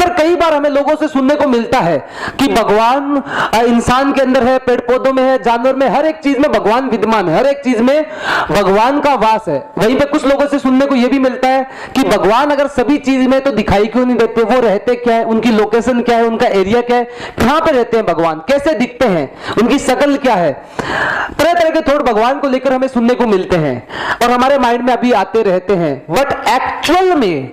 अक्सर कई बार हमें लोगों से सुनने को मिलता है कि भगवान इंसान के अंदर है, पेड़ पौधों में है, जानवर में, हर एक चीज में भगवान विद्यमान है, हर एक चीज में भगवान का वास है। वहीं पे कुछ लोगों से सुनने को यह भी मिलता है कि भगवान अगर सभी चीज में तो दिखाई क्यों नहीं देते, वो रहते क्या है, उनकी लोकेशन क्या है, उनका एरिया क्या है, कहां पे रहते हैं भगवान, कैसे दिखते हैं, उनकी शकल क्या है। तरह तरह के थॉट भगवान को लेकर हमें सुनने को मिलते हैं और हमारे माइंड में अभी आते रहते हैं। बट एक्चुअल में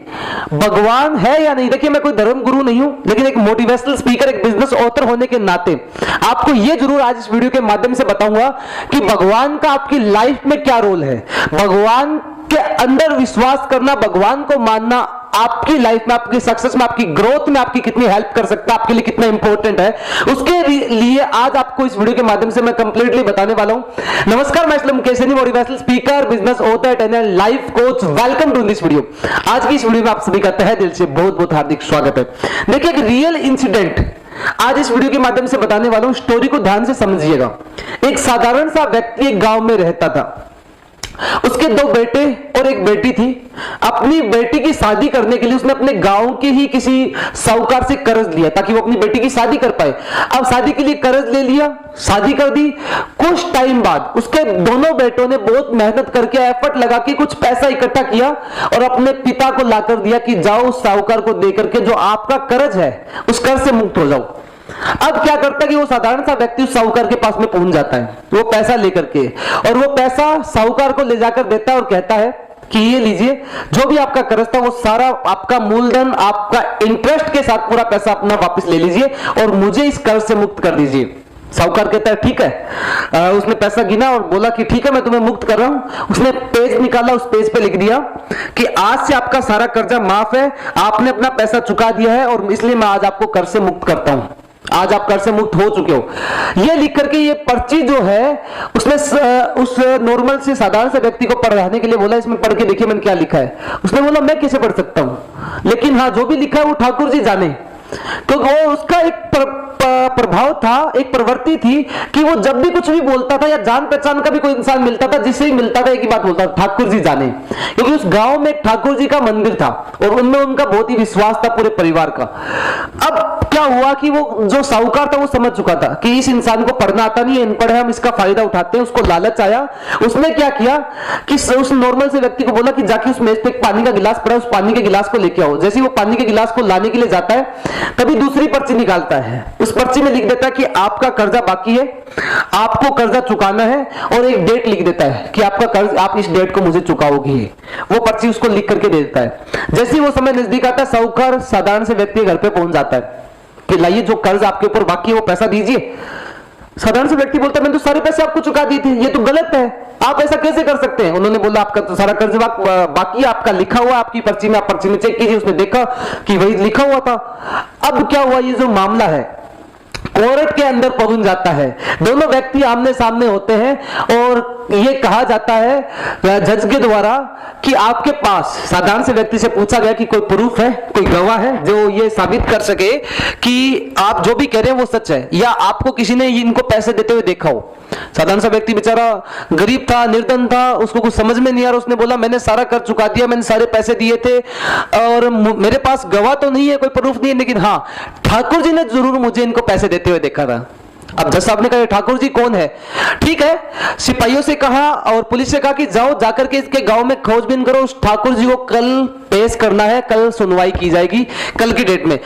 भगवान है या नहीं? देखिए, मैं कोई धर्म गुरु नहीं हूं, लेकिन एक मोटिवेशनल स्पीकर, एक बिजनेस ऑथर होने के नाते आपको यह जरूर आज इस वीडियो के माध्यम से बताऊंगा कि भगवान का आपकी लाइफ में क्या रोल है। भगवान के अंदर विश्वास करना, भगवान को मानना आपकी लाइफ में, आपकी सक्सेस में, आपकी ग्रोथ में आपकी कितनी हेल्प कर सकता है, आपके लिए कितना इंपॉर्टेंट है, उसके लिए आज आपको इस वीडियो के माध्यम से मैं कंप्लीटली बताने वाला हूं। नमस्कार, मैं Islam Mukesh Saini, motivational speaker, business author and life coach. Welcome to this video. आज की इस वीडियो में आप सभी का तहे दिल से बहुत बहुत हार्दिक स्वागत है। देखिए, एक रियल इंसिडेंट आज इस वीडियो के माध्यम से बताने वाला हूं। स्टोरी को ध्यान से समझिएगा। एक साधारण सा व्यक्ति एक गांव में रहता था। उसके 2 बेटे और एक बेटी थी। अपनी बेटी की शादी करने के लिए उसने अपने गांव के ही किसी साहूकार से कर्ज लिया ताकि वो अपनी बेटी की शादी कर पाए। अब शादी के लिए कर्ज ले लिया, शादी कर दी। कुछ टाइम बाद उसके दोनों बेटों ने बहुत मेहनत करके, एफर्ट लगा के कुछ पैसा इकट्ठा किया और अपने पिता को लाकर दिया कि जाओ उस साहूकार को देकर के जो आपका कर्ज है उस कर्ज से मुक्त हो जाओ। अब क्या करता है कि वो साधारण सा व्यक्ति उस साहूकार के पास में पहुंच जाता है, वो पैसा लेकर के, और वो पैसा साहूकार को ले जाकर देता है और कहता है कि ये लीजिए, जो भी आपका कर्ज था वो सारा आपका मूलधन, आपका इंटरेस्ट के साथ पूरा पैसा अपना वापस ले लीजिए और मुझे इस कर्ज से मुक्त कर दीजिए। साहूकार कहता है ठीक है। उसने पैसा गिना और बोला कि ठीक है, मैं तुम्हें मुक्त कर रहा हूं। उसने पेज निकाला, उस पेज पे लिख दिया कि आज से आपका सारा कर्जा माफ है, आपने अपना पैसा चुका दिया है और इसलिए मैं आज आपको कर्ज से मुक्त करता हूं। आज आप कर्ज से मुक्त हो चुके हो। ये लिख करके ये पर्ची जो है उसने उस नॉर्मल से साधारण से व्यक्ति को पढ़ाने के लिए बोला, इसमें पढ़ के देखिए मैंने क्या लिखा है। उसने बोला मैं कैसे पढ़ सकता हूं, लेकिन हाँ जो भी लिखा है वो ठाकुर जी जाने। तो वो उसका एक प्रभाव था, एक प्रवृत्ति थी कि वो जब भी कुछ भी बोलता था या जान पहचान का भी कोई इंसान मिलता था, जिससे ही मिलता था एक ही बात बोलता था, ठाकुर जी जाने। क्योंकि उस गांव में एक ठाकुर जी का मंदिर था और उनमें उनका बहुत ही विश्वास था पूरे परिवार का। अब क्या हुआ कि वो जो साहूकार था वो समझ चुका था कि इस इंसान को पढ़ना आता नहीं है, अनपढ़ है, हम इसका फायदा उठाते हैं। उसको लालच आया। उसने क्या किया कि उस नॉर्मल से व्यक्ति को बोला कि जाके उस मेज पे एक पानी का गिलास पड़ा, उस पानी के गिलास को लेके आओ। जैसे वो पानी के गिलास को लाने के लिए जाता है तभी दूसरी पर्ची निकालता है। उस पर्ची में लिख देता है कि आपका कर्जा बाकी है, आपको कर्जा चुकाना है, और एक डेट लिख देता है कि आपका कर्ज आप इस डेट को मुझे चुकाओगे। वो पर्ची उसको लिख करके दे देता है। जैसे ही वो समय नजदीक आता है, साहूकार साधारण से व्यक्ति घर पे पहुंच जाता है कि लाइए जो कर्ज आपके ऊपर बाकी है वो पैसा दीजिए। साधारण से व्यक्ति बोलता है मैंने तो सारे पैसे आपको चुका दिए थे, ये तो गलत है, आप ऐसा कैसे कर सकते हैं। उन्होंने बोला आपका तो सारा कर्ज बाकी है, आपका लिखा हुआ आपकी पर्ची में, आप पर्ची में चेक कीजिए। उसने देखा कि वही लिखा हुआ था। अब क्या हुआ, ये जो मामला है कोर्ट के अंदर पहुंच जाता है। दोनों व्यक्ति आमने सामने होते हैं और ये कहा जाता है जज के द्वारा कि आपके पास, साधारण से व्यक्ति से पूछा गया कि कोई प्रूफ है, कोई गवाह है जो ये साबित कर सके कि आप जो भी कह रहे हैं वो सच है, या आपको किसी ने इनको पैसे देते हुए देखा हो। साधारण सा व्यक्ति बेचारा गरीब था, निर्धन था, उसको कुछ समझ में नहीं आ रहा। उसने बोला मैंने सारा कर चुका दिया, मैंने सारे पैसे दिए थे और मेरे पास गवाह तो नहीं है, कोई प्रूफ नहीं है, लेकिन हाँ ठाकुर जी ने जरूर मुझे इनको पैसे देते हुए देखा था। अब जज साहब ने कहा ठाकुर जी कौन है? ठीक है, सिपाहियों से कहा और पुलिस से कहा कि जाओ जाकर के इसके गांव में खोजबीन करो, उस ठाकुर जी को कल पेश करना है, कल सुनवाई की जाएगी, कल की डेट में।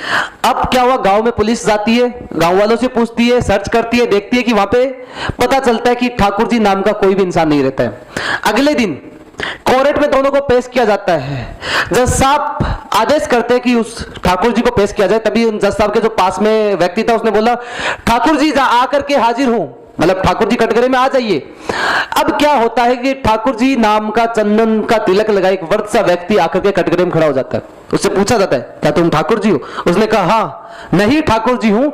अब क्या हुआ, गांव में पुलिस जाती है, गांव वालों से पूछती है, सर्च करती है, देखती है कि वहां पे पता चलता है कि ठाकुर जी नाम का कोई भी इंसान नहीं रहता है। अगले दिन कोर्ट में दोनों को पेश किया जाता है। जज साहब आदेश करते हैं कि उस ठाकुर जी को पेश किया जाए। तभी जज साहब के जो पास में व्यक्ति था उसने बोला ठाकुर जी आकर के हाजिर हूं, मतलब ठाकुर जी कटघरे में आ जाइए। अब क्या होता है कि ठाकुर जी नाम का चंदन का तिलक लगा एक वृद्ध सा व्यक्ति आकर के कटघरे में खड़ा हो जाता है। उससे पूछा जाता है क्या तुम ठाकुर जी हो? उसने कहा हाँ नहीं ठाकुर जी हूं,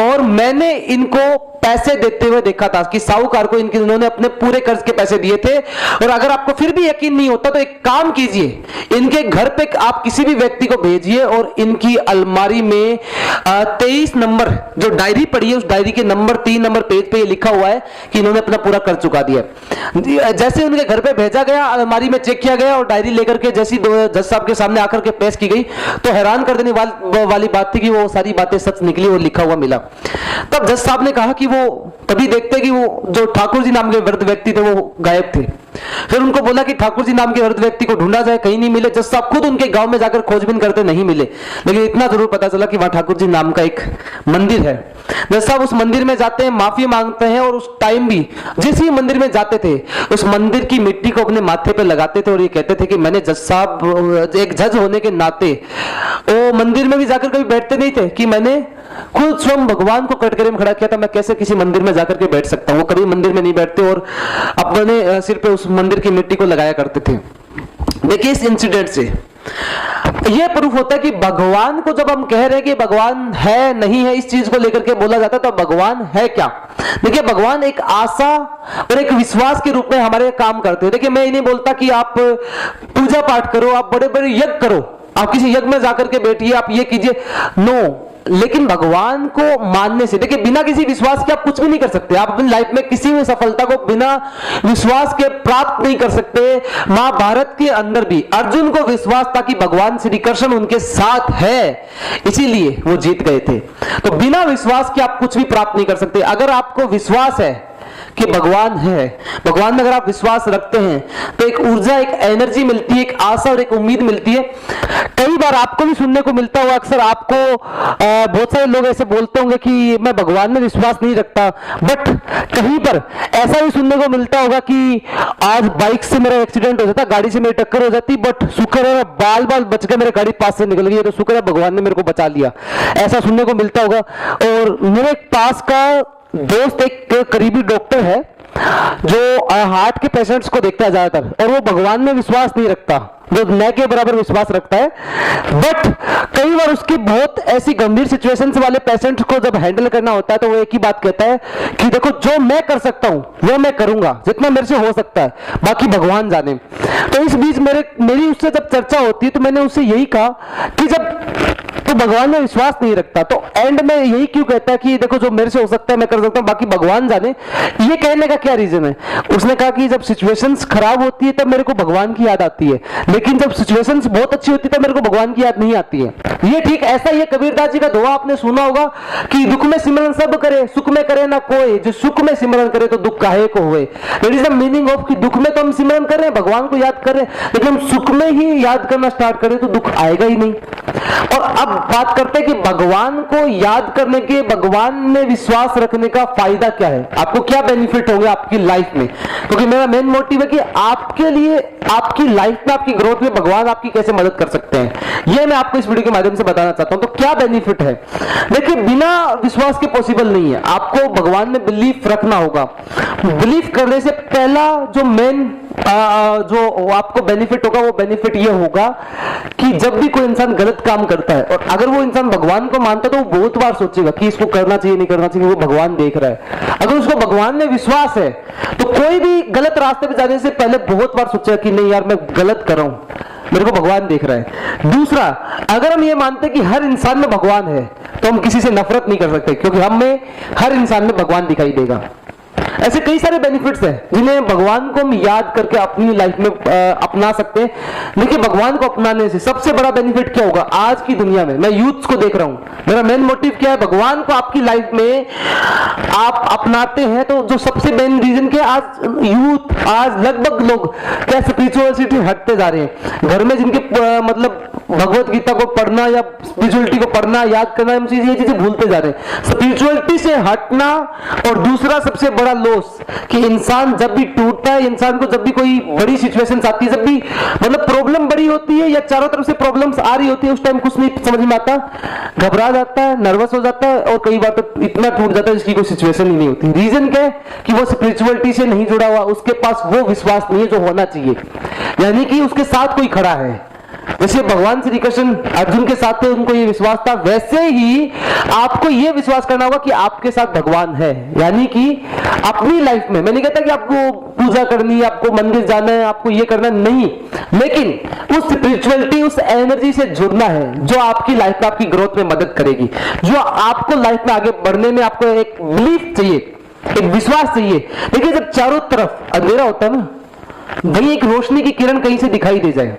और मैंने इनको पैसे देते हुए देखा था कि साहूकार को इन्होंने अपने पूरे कर्ज के पैसे दिए थे। और अगर आपको फिर भी यकीन नहीं होता तो एक काम कीजिए, इनके घर पे आप किसी भी व्यक्ति को भेजिए और इनकी अलमारी में 23 नंबर जो डायरी पड़ी है, उस डायरी के नंबर 3 नंबर पेज पे ये लिखा हुआ है कि इन्होंने अपना पूरा कर्ज चुका बता दिया। जैसे उनके घर पे भेजा गया, अलमारी में चेक किया गया और डायरी लेकर के जैसी जज साहब के सामने आकर के पेश की गई तो हैरान कर देने वाली बात थी कि वो सारी बातें सच निकली और लिखा हुआ मिला। तब जज साहब ने कहा कि वो तभी देखते कि वो जो ठाकुर जी नाम के वृद्ध व्यक्ति थे वो गायब थे। फिर उनको बोला कि ठाकुर जी नाम के वृद्ध व्यक्ति को ढूंढा जाए, कहीं नहीं मिले। जज साहब खुद उनके गांव में जाकर खोजबीन करते, नहीं मिले, लेकिन इतना जरूर पता चला कि वहां ठाकुर जी नाम का एक मंदिर है। जज साहब उस मंदिर में जाते हैं, माफी मांगते हैं और उस टाइम भी जिस ही मंदिर में जाते थे उस मंदिर की मिट्टी को अपने माथे पे लगाते थे और ये कहते थे कि मैंने जज साहब एक जज होने के नाते वो मंदिर में भी जाकर कभी बैठते नहीं थे कि मैंने खुद स्वयं भगवान को कटघरे में खड़ा किया था, मैं कैसे किसी मंदिर में जाकर के बैठ सकता हूं। वो कभी मंदिर में नहीं बैठते और अपने सिर पे उस मंदिर की मिट्टी को लगाया करते थे। देखिए इस इंसिडेंट से यह प्रूफ होता है कि भगवान को जब हम कह रहे हैं कि भगवान है नहीं है, इस चीज को लेकर के बोला जाता है तो भगवान है क्या। देखिए भगवान एक आशा और एक विश्वास के रूप में हमारे काम करते हैं। देखिए मैं ये नहीं बोलता कि आप पूजा पाठ करो, आप बड़े बड़े यज्ञ करो, आप किसी यज्ञ में जाकर के बैठिए, आप ये कीजिए, नो। लेकिन भगवान को मानने से, देखिए बिना किसी विश्वास के आप कुछ भी नहीं कर सकते। आप अपनी लाइफ में किसी भी सफलता को बिना विश्वास के प्राप्त नहीं कर सकते। महाभारत के अंदर भी अर्जुन को विश्वास था कि भगवान श्री कृष्ण उनके साथ है, इसीलिए वो जीत गए थे। तो बिना विश्वास के आप कुछ भी प्राप्त नहीं कर सकते। अगर आपको विश्वास है कि भगवान है, भगवान में अगर आप विश्वास रखते हैं तो एक ऊर्जा, एक एनर्जी मिलती है, एक आशा और एक उम्मीद मिलती है। कई बार आपको भी सुनने को मिलता होगा, अक्सर आपको बहुत सारे लोग ऐसे बोलते होंगे कि मैं भगवान में विश्वास नहीं रखता, बट कहीं पर ऐसा भी सुनने को मिलता होगा कि आज बाइक से मेरा एक्सीडेंट हो जाता, गाड़ी से मेरी टक्कर हो जाती, बट शुक्र है बाल बाल बच गए, मेरे गाड़ी पास से निकल गई, तो शुक्र है भगवान ने मेरे को बचा लिया। ऐसा सुनने को मिलता होगा। और मेरे पास का दोस्त एक करीबी डॉक्टर है जो हार्ट के पेशेंट्स को देखता है ज्यादातर, और वो भगवान में विश्वास नहीं रखता, वो न के बराबर विश्वास रखता है। बट कई बार उसकी बहुत ऐसी गंभीर सिचुएशंस वाले पेशेंट्स को जब हैंडल करना होता है तो वो एक ही बात कहता है कि देखो जो मैं कर सकता हूं वो मैं करूंगा, जितना मेरे से हो सकता है, बाकी भगवान जाने। तो इस बीच मेरी उससे जब चर्चा होती है तो मैंने उससे यही कहा कि जब तो भगवान में विश्वास नहीं रखता तो एंड में यही क्यों कहता है कि देखो जो मेरे से हो सकता है मैं कर सकता हूं, बाकी भगवान जाने, ये कहने का क्या रीजन है। उसने कहा कि जब सिचुएशंस खराब होती है तब मेरे को भगवान की याद आती है, लेकिन जब सिचुएशंस बहुत अच्छी होती है तब मेरे को भगवान की याद नहीं आती है। ये ठीक ऐसा ही है, कबीरदास जी का दोहा आपने सुना होगा कि दुख में सिमरन सब करे, सुख में करे ना कोई, जो सुख में सिमरन करे तो दुख काहे को होए। That is the meaning of कि दुख में तो हम सिमरन कर रहे हैं, भगवान को याद कर रहे हैं, लेकिन हम सुख में ही याद करना स्टार्ट करें तो दुख आएगा ही नहीं। और अब बात करते हैं कि भगवान को याद करने के, भगवान में विश्वास रखने का फायदा क्या है, आपको क्या बेनिफिट होंगे आपकी लाइफ में। क्योंकि मेरा मेन मोटिव है कि आपके लिए, आपकी लाइफ में, आपकी ग्रोथ में भगवान आपकी कैसे मदद कर सकते हैं, यह मैं आपको इस वीडियो के माध्यम से बताना चाहता हूं। तो क्या बेनिफिट है, देखिए बिना विश्वास के पॉसिबल नहीं है, आपको भगवान में बिलीफ रखना होगा। बिलीफ करने से पहला जो मेन जो आपको बेनिफिट होगा वो बेनिफिट ये होगा कि जब भी कोई इंसान गलत काम करता है और अगर वो इंसान भगवान को मानता है तो वो बहुत बार सोचेगा कि इसको करना चाहिए नहीं करना चाहिए, वो भगवान देख रहा है। अगर उसको भगवान में विश्वास है तो कोई भी गलत रास्ते पे जाने से पहले बहुत बार सोचेगा कि नहीं यार मैं गलत कर रहा हूं, मेरे को भगवान देख रहा है। दूसरा, अगर हम ये मानते हैं कि हर इंसान में भगवान है तो हम किसी से नफरत नहीं कर सकते, क्योंकि हम में हर इंसान में भगवान दिखाई देगा। ऐसे कई सारे बेनिफिट्स हैं जिन्हें भगवान को हम याद करके अपनी लाइफ में अपना सकते हैं। देखिए भगवान को अपनाने से सबसे बड़ा बेनिफिट क्या होगा आज की दुनिया में, मैं यूथ्स को देख रहा हूं, मेरा मेन मोटिव क्या है, भगवान को आपकी लाइफ में आप अपनाते हैं तो जो सबसे मेन रीजन क्या, आज यूथ, आज लगभग लोग क्या स्पिरिचुअलिटी हटते जा रहे हैं। घर में जिनके मतलब भगवत गीता को पढ़ना या स्पिरिचुअलिटी को पढ़ना, याद करना, हम ये चीजें भूलते जा रहे हैं। स्पिरिचुअलिटी से हटना, और दूसरा सबसे बड़ा लॉस कि इंसान जब भी टूटता है, इंसान को जब भी कोई बड़ी सिचुएशंस आती है, जब भी मतलब प्रॉब्लम बड़ी होती है या चारों तरफ से प्रॉब्लम्स आ रही होती है, उस टाइम कुछ नहीं समझ में आता, घबरा जाता है, नर्वस हो जाता है और कई बार तो इतना टूट जाता है जिसकी कोई सिचुएशन ही नहीं होती। रीजन क्या है कि वो स्पिरिचुअलिटी से नहीं जुड़ा हुआ, उसके पास वो विश्वास नहीं है जो होना चाहिए, यानी कि उसके साथ कोई खड़ा है। जैसे भगवान श्री कृष्ण अर्जुन के साथ थे, उनको ये विश्वास था, वैसे ही आपको ये विश्वास करना होगा कि आपके साथ भगवान है। यानी कि अपनी लाइफ में, मैं नहीं कहता कि आपको पूजा करनी है, आपको मंदिर जाना है, आपको ये करना नहीं, लेकिन उस स्पिरिचुअलिटी, उस एनर्जी से जुड़ना है जो आपकी लाइफ में, आपकी ग्रोथ में मदद करेगी, जो आपको लाइफ में आगे बढ़ने में आपको एक बिलीफ चाहिए एक विश्वास चाहिए। देखिए जब चारों तरफ अंधेरा होता है ना, वही एक रोशनी की किरण कहीं से दिखाई दे जाए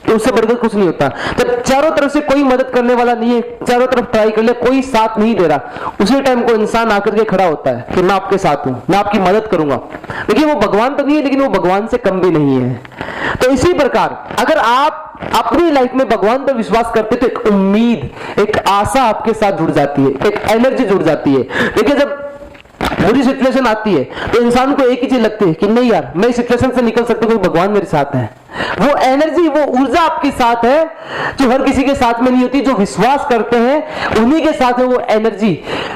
तो उससे बढ़कर कुछ नहीं होता। जब चारों तरफ से कोई मदद करने वाला नहीं है, चारों तरफ ट्राई कर ले, कोई साथ नहीं दे रहा, उसी टाइम को इंसान आकर के खड़ा होता है कि मैं आपके साथ हूं, मैं आपकी मदद करूंगा। देखिए वो भगवान तो नहीं है, लेकिन वो भगवान से कम भी नहीं है। तो इसी प्रकार अगर आप अपनी लाइफ में भगवान पर विश्वास करते तो एक उम्मीद, एक आशा आपके साथ जुड़ जाती है, एक एनर्जी जुड़ जाती है। देखिए जब बुरी सिचुएशन आती है तो इंसान को एक ही चीज लगती है कि नहीं यार मैं इस सिचुएशन से निकल सकता हूं क्योंकि भगवान मेरे साथ है। वो एनर्जी, वो ऊर्जा आपके साथ है जो हर किसी के साथ में नहीं होती। जो विश्वास करते हैं उन्हीं के साथ में वो एनर्जी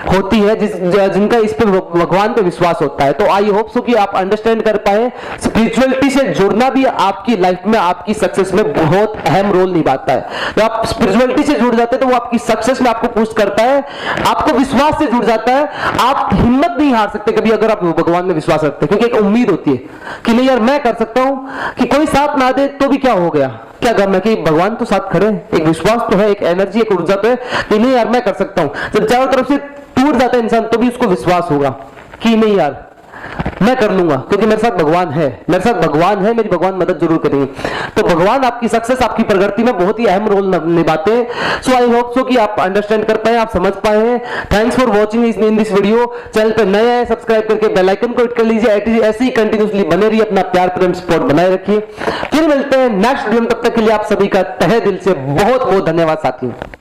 होती है जिनका इस पे भगवान पे विश्वास होता है। तो आई होप सो कि आप अंडरस्टैंड कर पाए, स्पिरिचुअलिटी से जुड़ना भी आपकी लाइफ में, आपकी सक्सेस में बहुत अहम रोल निभाता है। तो आप स्पिरिचुअलिटी से जुड़ जाते हैं तो वो आपकी सक्सेस में आपको पुश करता है, आपको विश्वास से जुड़ जाता है। आप हिम्मत नहीं हार सकते कभी अगर आप भगवान में विश्वास रखते हैं, क्योंकि एक उम्मीद होती है कि नहीं यार मैं कर सकता हूं, कि कोई साथ ना दे तो भी क्या हो गया, क्या करना, कि भगवान तो साथ खड़े हैं। एक विश्वास तो है, एक एनर्जी, एक ऊर्जा तो है कि नहीं यार मैं कर सकता हूं। जब चारों तरफ से टूट जाता है इंसान तो भी उसको विश्वास होगा कि नहीं यार मैं कर लूंगा क्योंकि मेरे साथ भगवान है, मेरे साथ भगवान है, मेरी भगवान मदद जरूर करेंगे। तो भगवान आपकी सक्सेस, आपकी प्रगति में बहुत ही अहम रोल निभाते हैं। सो आई होप सो कि आप अंडरस्टैंड कर पाए, आप समझ पाए हैं। Thanks for watching in this video. Channel पर नए आए सब्सक्राइब करके बेल आइकन को हिट कर लीजिए। ऐसे ही कंटिन्यूसली बने रहिए, अपना प्यार प्रेम सपोर्ट बनाए रखिए। फिर मिलते हैं नेक्स्ट वीडियो में, तब तक के लिए आप सभी का तहे दिल से बहुत बहुत धन्यवाद साथियों।